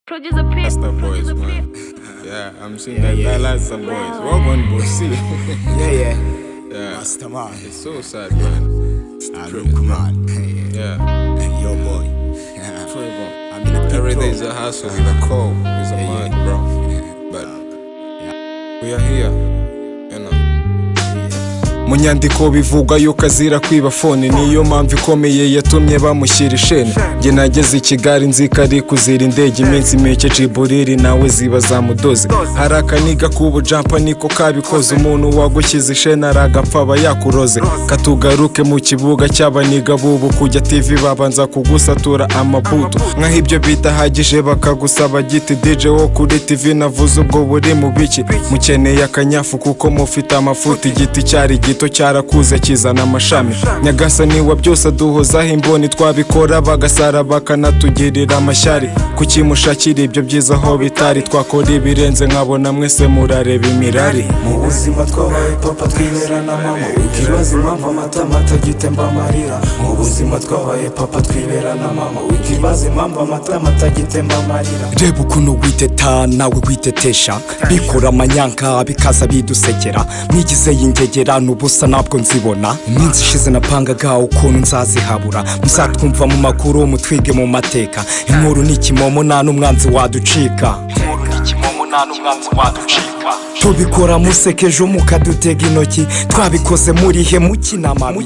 That's the boys, man. Yeah, I'm seeing that that's the boys. What one boy see? Yeah. Mastermind. It's so sad, man. Lukman. Yeah. And your boy. I mean, every day is a hassle with a call. It's a mind, bro. But we are here, you know. Mu nyandiko bivuga yuko azira kwiba phone, niyo mpamvu ikomeye yatumye bamushyira ishene. Nge nageze i Kigali nzika ari kuzira indege, iminsi mike ciburiri nawe ziba zamudoze. Hari akaniga k'ubu jumper niko kabikoze, umuntu wagushyize ishene aragapfa aba yakuroze. Katugaruke mu kibuga cy'abaniga bubu, kujya TV babanza kugusatura amabuto. Nkaho ibyo bitahagije bakagusaba giti DJ wo kuri TV, navuze ubwo buri mu biki. Mukeneye akanyafu kuko mufite amafuti, igiti cyari gito cyarakuze kizana amashami. Nyagasani wa byose duhozaho imboni, twabikora bagasara bakanatugirira amashyari. Kuki mushakira ibyo byiza aho bitari, twakora ibirenze nkabona mwese murareba imirari. Mu buzima twabaye papa twibera na mama, wikibaza impamvu amata atagitemba amarira. Mu buzima twabaye papa twibera na mama, wikibaza impamvu amata atagitemba amarira. Reba ukuntu witeta nawe witetesha, bikora amanyanga bikaza bidusekera. Mwigize y'ingegera n'ubusa ntabwo nzibona, iminsi ishize napangaga ukuntu nzazihabura. Muzatwumva mu makuru mutwige mu mateka, inkuru ni kimomo nta n'umwanzi waducika. Tubikora musekeje mukadutega intoki, twabikoze murihe mukina mabi.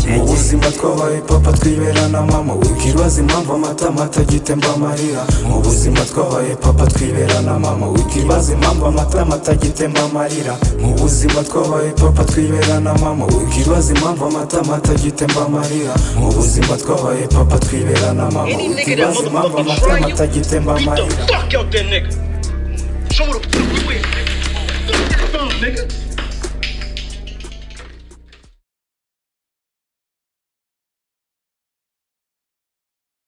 Mu buzima twabaye papa twibera na mama, wikibaza impamvu amata atagitemba amarira. Mu buzima twabaye papa twibera na mama, wikibaza impamvu amata atagitemba amarira. Mu buzima twabaye papa twibera na mama, wikibaza impamvu amata atagitemba amarira. Mu buzima twabaye papa twibera na mama, wikibaza impamvu amata atagitemba amarira. Fuck out there, nigga. Show me the fuck you with, nigga.